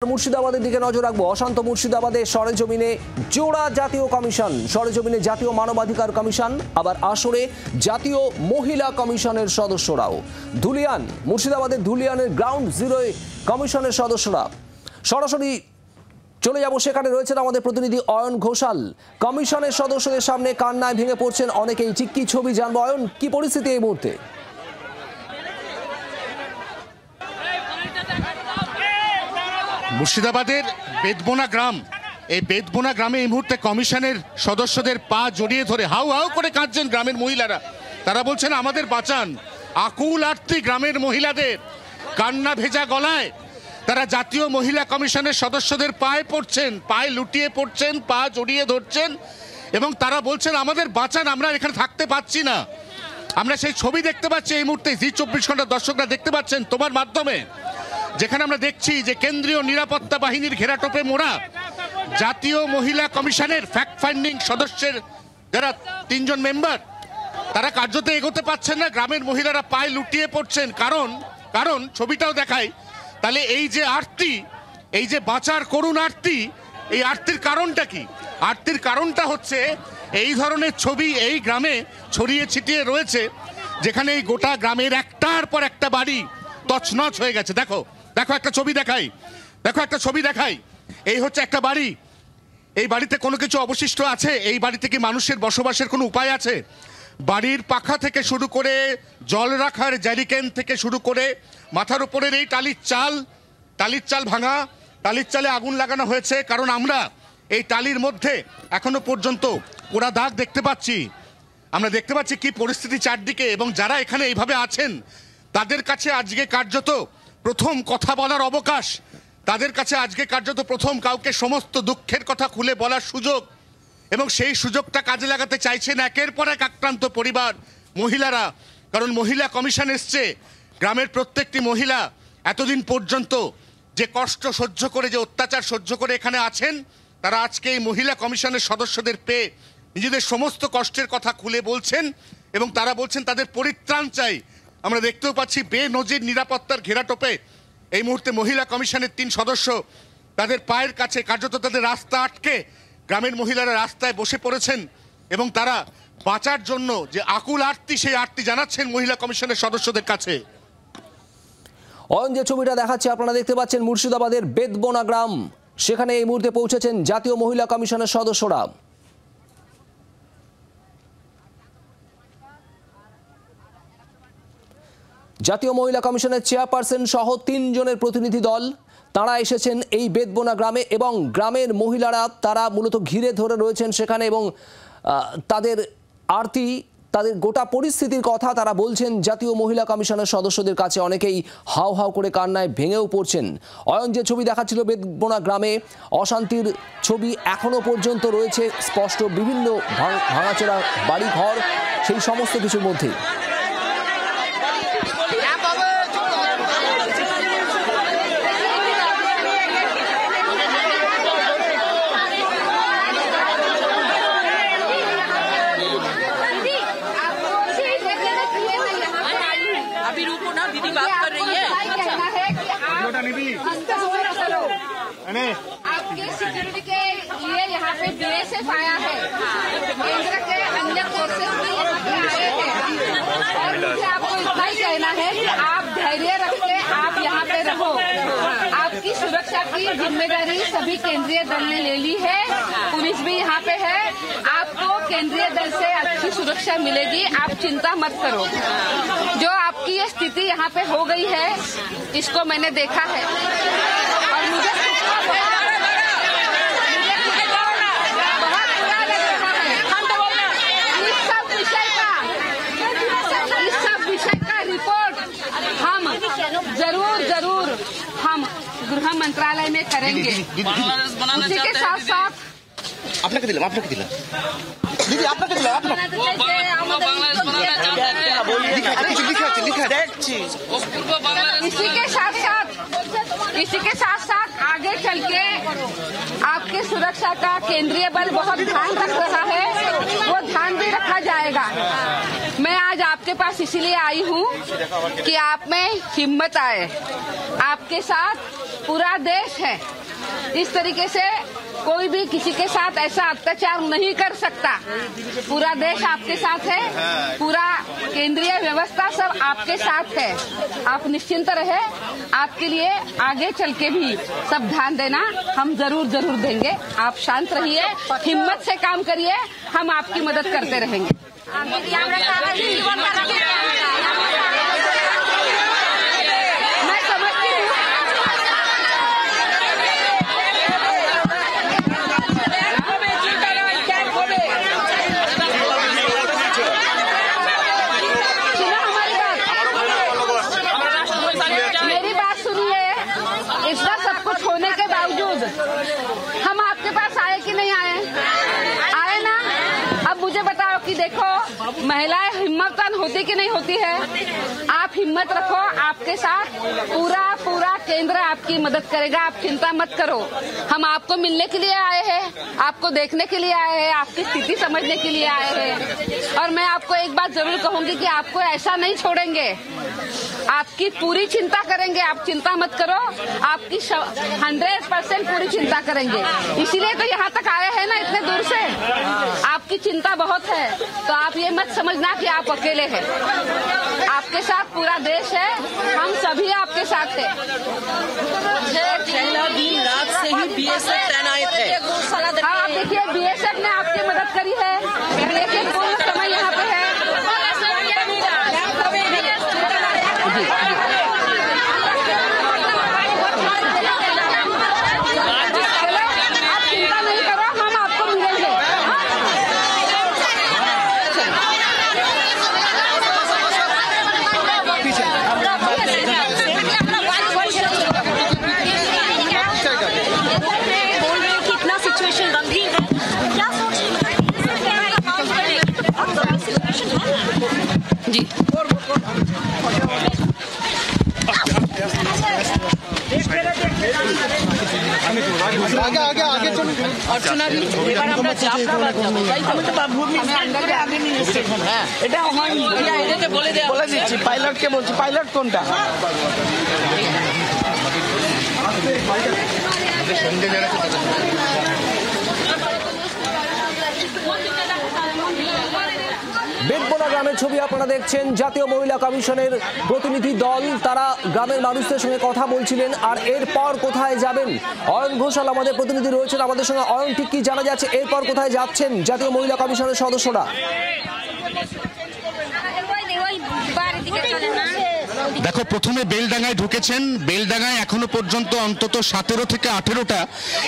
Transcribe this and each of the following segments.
মুর্শিদাবাদের দিকে নজর রাখবো। অশান্ত মুর্শিদাবাদে সরেজমিনে জোড়া জাতীয় কমিশন, সরেজমিনে জাতীয় মানবাধিকার কমিশন, আবার আসরে জাতীয় মহিলা কমিশনের সদস্যরাও। ধুলিয়ান, মুর্শিদাবাদের ধুলিয়ানের গ্রাউন্ড জিরোয় কমিশনের সদস্যরা। সরাসরি চলে যাব, সেখানে রয়েছেন আমাদের প্রতিনিধি অয়ন ঘোষাল। কমিশনের সদস্যদের সামনে কান্নায় ভেঙে পড়ছেন অনেকেই, ঠিক কি ছবি জানবো অয়ন, কি পরিস্থিতি এই মুহূর্তে? মুর্শিদাবাদের বেদবোনা গ্রাম, এই বেদবোনা গ্রামে এই মুহূর্তে কমিশনের সদস্যদের পা জড়িয়ে ধরে হাউ হাউ করে কাঁদছেন গ্রামের মহিলারা। তারা বলছেন আমাদের বাঁচান। আকুল আর্তি গ্রামের মহিলাদের, কান্না ভেজা গলায় তারা জাতীয় মহিলা কমিশনের সদস্যদের পায়ে পড়ছেন, পায়ে লুটিয়ে পড়ছেন, পা জড়িয়ে ধরছেন এবং তারা বলছেন আমাদের বাঁচান, আমরা এখানে থাকতে পাচ্ছি না। আমরা সেই ছবি দেখতে পাচ্ছি এই মুহূর্তে, জি 24 ঘন্টার দর্শকরা দেখতে পাচ্ছেন তোমার মাধ্যমে, যেখানে আমরা দেখছি যে কেন্দ্রীয় নিরাপত্তা বাহিনীর ঘেরাটোপে মোড়া জাতীয় মহিলা কমিশনের ফ্যাক্ট ফাইন্ডিং সদস্যের যারা 3 জন মেম্বার, তারা কার্যত এগোতে পারছেন না। গ্রামের মহিলারা পায়ে লুটিয়ে পড়ছেন। কারণ ছবিটাও দেখায়, তাহলে এই যে আরতি, এই যে বাঁচার করুণ আরতি, এই আরতির কারণটা কি? আরতির কারণটা হচ্ছে এই ধরনের ছবি এই গ্রামে ছড়িয়ে ছিটিয়ে রয়েছে, যেখানে এই গোটা গ্রামের একটার পর একটা বাড়ি তছনছ হয়ে গেছে। দেখো একটা ছবি দেখাই, এই হচ্ছে একটা বাড়ি। এই বাড়িতে কোনো কিছু অবশিষ্ট আছে? এই বাড়িতে কি মানুষের বসবাসের কোনো উপায় আছে? বাড়ির পাখা থেকে শুরু করে জল রাখার জ্যারিকেন থেকে শুরু করে মাথার উপরের এই টালির চাল ভাঙা, টালির চালে আগুন লাগানো হয়েছে। কারণ আমরা এই টালির মধ্যে এখনো পর্যন্ত পোড়া দাগ দেখতে পাচ্ছি। আমরা দেখতে পাচ্ছি কি পরিস্থিতি চারদিকে, এবং যারা এখানে এইভাবে আছেন তাদের কাছে আজকে কার্যত প্রথম কথা বলার অবকাশ, তাদের কাছে আজকে কার্যত প্রথম কাউকে সমস্ত দুঃখের কথা খুলে বলার সুযোগ, এবং সেই সুযোগটা কাজে লাগাতে চাইছেন একের পর এক আক্রান্ত পরিবার, মহিলারা। কারণ মহিলা কমিশন এসছে, গ্রামের প্রত্যেকটি মহিলা এতদিন পর্যন্ত যে কষ্ট সহ্য করে, যে অত্যাচার সহ্য করে এখানে আছেন, তারা আজকে এই মহিলা কমিশনের সদস্যদের পেয়ে নিজেদের সমস্ত কষ্টের কথা খুলে বলছেন এবং তারা বলছেন তাদের পরিত্রাণ চাই। আমরা দেখতেও পাচ্ছি বেনজির নিরাপত্তার ঘেরাটোপে এই মুহূর্তে মহিলা কমিশনের 3 সদস্য তাদের পায়ের কাছে কার্যত তাদের রাস্তা আটকে গ্রামের মহিলারা রাস্তায় বসে পড়েছেন এবং তারা বাঁচার জন্য যে আকুল আরতি, সেই আরতি জানাচ্ছেন মহিলা কমিশনের সদস্যদের কাছে। অয়ন, যে ছবিটা দেখাচ্ছে আপনারা দেখতে পাচ্ছেন মুর্শিদাবাদের বেদবোনা গ্রাম, সেখানে এই মুহূর্তে পৌঁছেছেন জাতীয় মহিলা কমিশনের সদস্যরা। জাতীয় মহিলা কমিশনের চেয়ারপারসন সহ 3 জনের প্রতিনিধি দল, তারা এসেছেন এই বেদবোনা গ্রামে এবং গ্রামের মহিলারা তারা মূলত ঘিরে ধরে রয়েছেন সেখানে এবং তাদের আরতি, তাদের গোটা পরিস্থিতির কথা তারা বলছেন জাতীয় মহিলা কমিশনের সদস্যদের কাছে। অনেকেই হাউ হাউ করে কান্নায় ভেঙেও পড়ছেন। অয়ন, যে ছবি দেখাচ্ছিল বেদবোনা গ্রামে, অশান্তির ছবি এখনো পর্যন্ত রয়েছে স্পষ্ট, বিভিন্ন ভাঙাচোরা বাড়িঘর, সেই সমস্ত কিছুর মধ্যেই। आपके सिक्योरिटी के लिए यहाँ पे बीएसएफ आया है, केंद्र के अन्य फोर्सेस भी यहाँ पे आए हैं और मुझे आपको इतना ही कहना है कि आप धैर्य रखते, आप यहाँ पे रहो। आपकी सुरक्षा की जिम्मेदारी सभी केंद्रीय दल ने ले ली है, पुलिस भी यहाँ पे है, आपको केंद्रीय दल से अच्छी सुरक्षा मिलेगी, आप चिंता मत करो। जो आपकी ये स्थिति यहाँ पे हो गई है, इसको मैंने देखा है और मुझे जरूर हम गृह मंत्रालय में करेंगे। उसी के साथ साथ আপনাকে দিলাম দিদি, আপনাকে দিলাম इसी के साथ साथ आगे चल के आपके सुरक्षा का केंद्रीय बल बहुत ध्यान रख रहा है, वो ध्यान भी रखा जाएगा। मैं आज आपके पास इसीलिए आई हूँ कि आप में हिम्मत आए। आपके साथ पूरा देश है। इस तरीके से कोई भी किसी के साथ ऐसा अत्याचार नहीं कर सकता। पूरा देश आपके साथ है, पूरा केंद्रीय व्यवस्था सब आपके साथ है। आप निश्चिंत रहे, आपके लिए आगे चल के भी सब ध्यान देना हम जरूर देंगे। आप शांत रहिए, हिम्मत से काम करिए, हम आपकी मदद करते रहेंगे। मैं समझती हूँ होने के बावजूद हम आपके पास आए कि नहीं आए? आए ना। अब मुझे बताओ कि देखो महिलाएं हिम्मतवान होती कि नहीं होती है? आप हिम्मत रखो, आपके साथ पूरा केंद्र आपकी मदद करेगा। आप चिंता मत करो। हम आपको मिलने के लिए आए हैं, आपको देखने के लिए आए हैं, आपकी स्थिति समझने के लिए आए हैं। और मैं आपको एक बात जरूर कहूंगी कि आपको ऐसा नहीं छोड़ेंगे, आपकी पूरी चिंता करेंगे। आप चिंता मत करो, आपकी 100% पूरी चिंता करेंगे। इसीलिए तो यहाँ तक आए हैं ना, इतने दूर से। आपकी चिंता बहुत है, तो आप ये मत समझना कि आप अकेले हैं। आपके साथ पूरा देश है, हम सभी आपके साथ हैं। पहला दिन रात से ही बीएसएफ तैनात है। हाँ, आप देखिए बीएसएफ ने आपकी मदद करी है। बीएसएफ पूर्ण समय यहाँ पे है। आप चिंता नहीं करो, हम आपको मिलेंगे। बोल रहे हो कि इतना सिचुएशन गंभीर है, क्या सोच जी। আগে চলুন। অর্চনা দি, এবার আমরা জাফরাবাদ যাবো, তাই তো? হ্যাঁ, এটা হয়নি। এদেরকে বলে দিচ্ছি পাইলটকে বলছি, পাইলট কোনটা? বেদবোনা গ্রামের ছবি আপনারা দেখছেন। জাতীয় মহিলা কমিশনের প্রতিনিধি দল তারা গ্রামের মানুষদের সঙ্গে কথা বলছিলেন। আর এরপর কোথায় যাবেন? অয়ন ঘোষাল আমাদের প্রতিনিধি রয়েছেন আমাদের সঙ্গে। অয়ন, ঠিক কি জানা যাচ্ছে এরপর কোথায় যাচ্ছেন জাতীয় মহিলা কমিশনের সদস্যরা? দেখো, প্রথমে বেলডাঙ্গায় ঢুকেছেন। বেলডাঙ্গায় এখনো পর্যন্ত অন্তত 17 থেকে 18টা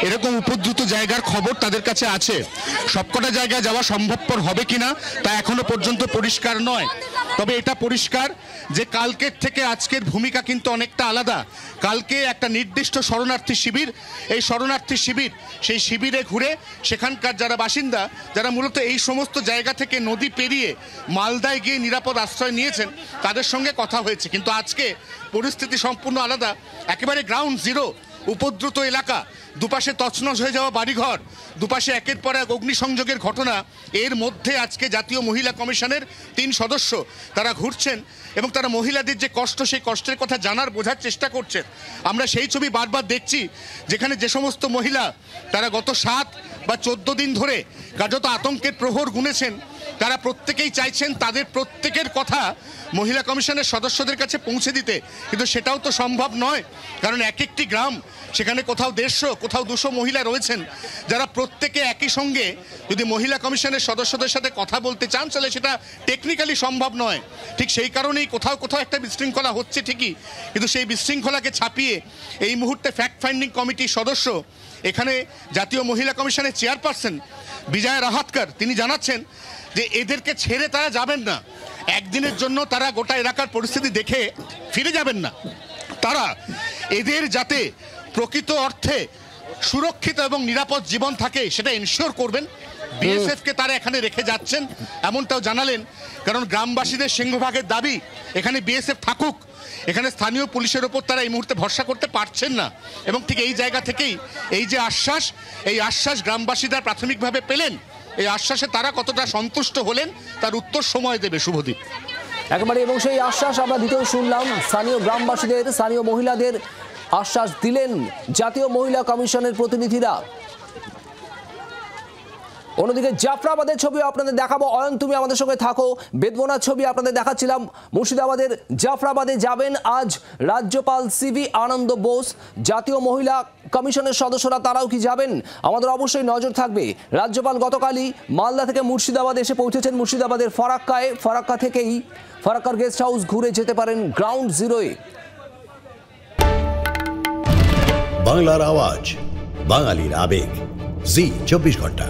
এরকম উপদ্রুত জায়গার খবর তাদের কাছে আছে। সবকটা জায়গায় যাওয়া সম্ভবপর হবে কিনা তা এখনো পর্যন্ত পরিষ্কার নয়। তবে এটা পরিষ্কার যে কালকের থেকে আজকের ভূমিকা কিন্তু অনেকটা আলাদা। কালকে একটা নির্দিষ্ট শরণার্থী শিবির, এই শরণার্থী শিবির, সেই শিবিরে ঘুরে সেখানকার যারা বাসিন্দা, যারা মূলত এই সমস্ত জায়গা থেকে নদী পেরিয়ে মালদায় গিয়ে নিরাপদ আশ্রয় নিয়েছেন, তাদের সঙ্গে কথা হয়েছে। কিন্তু আজকে পরিস্থিতি সম্পূর্ণ আলাদা। একেবারে গ্রাউন্ড জিরো, উপদ্রুত এলাকা, দুপাশে তছনছ হয়ে যাওয়া বাড়িঘর, দুপাশে একের পর এক অগ্নিসংযোগের ঘটনা। এর মধ্যে আজকে জাতীয় মহিলা কমিশনের 3 সদস্য তারা ঘুরছেন এবং তারা মহিলাদের যে কষ্ট, সেই কষ্টের কথা জানার, বোঝার চেষ্টা করছেন। আমরা সেই ছবি বারবার দেখছি যেখানে যে সমস্ত মহিলা তারা গত 7 বা 14 দিন ধরে কার্যত আতঙ্কের প্রহর গুনেছেন, তারা প্রত্যেকেই চাইছেন তাদের প্রত্যেকের কথা মহিলা কমিশনের সদস্যদের কাছে পৌঁছে দিতে। কিন্তু সেটাও তো সম্ভব নয়, কারণ এক একটি গ্রাম, সেখানে কোথাও 150, কোথাও 200 মহিলা রয়েছেন, যারা প্রত্যেকে একই সঙ্গে যদি মহিলা কমিশনের সদস্যদের সাথে কথা বলতে চান, তাহলে সেটা টেকনিক্যালি সম্ভব নয়। ঠিক সেই কারণেই কোথাও কোথাও একটা বিশৃঙ্খলা হচ্ছে ঠিকই, কিন্তু সেই বিশৃঙ্খলাকে ছাপিয়ে এই মুহূর্তে ফ্যাক্ট ফাইন্ডিং কমিটির সদস্য, এখানে জাতীয় মহিলা কমিশনের চেয়ারপারসন বিজয়া রাহাতকর, তিনি জানাচ্ছেন যে এদেরকে ছেড়ে তারা যাবেন না। একদিনের জন্য তারা গোটা এলাকার পরিস্থিতি দেখে ফিরে যাবেন না। তারা এদের যাতে প্রকৃত অর্থে সুরক্ষিত এবং নিরাপদ জীবন থাকে সেটা এনশিওর করবেন। বিএসএফ কে তারা এখানে রেখে যাচ্ছেন এমনটাও জানালেন। কারণ গ্রামবাসীদের সিংহভাগের দাবি এখানে বিএসএফ থাকুক, এখানে স্থানীয় পুলিশের ওপর তারা এই মুহূর্তে ভরসা করতে পারছেন না। এবং ঠিক এই জায়গা থেকেই এই যে আশ্বাস, এই আশ্বাস গ্রামবাসীরা প্রাথমিকভাবে পেলেন, এই আশ্বাসে তারা কতটা সন্তুষ্ট হলেন তার উত্তর সময় দেবে শুভদীপ। একেবারে, এবং সেই আশ্বাস আমরা দিতেও শুনলাম স্থানীয় গ্রামবাসীদের, স্থানীয় মহিলাদের আশ্বাস দিলেন জাতীয় মহিলা কমিশনের প্রতিনিধিরা। অন্যদিকে জাফরাবাদের ছবি আপনাদের দেখাবো। অয়ন, তুমি আমাদের সঙ্গে থাকো। বেদবোনার ছবি আপনাদের দেখাচ্ছিলাম। মুর্শিদাবাদের জাফরাবাদে যাবেন আজ রাজ্যপাল সিভি আনন্দ বোস। জাতীয় মহিলা কমিশনের সদস্যরা তারাও কি যাবেন, আমাদের অবশ্যই নজর থাকবে। রাজ্যপাল গতকালই মালদা থেকে মুর্শিদাবাদ এসে পৌঁছেছেন মুর্শিদাবাদের ফারাক্কায়। ফারাক্কা থেকেই ফারাক্কার গেস্ট হাউস ঘুরে যেতে পারেন গ্রাউন্ড জিরোয়ে। বাংলার আওয়াজ, বাঙালির আবেগ, জি 24 ঘন্টা।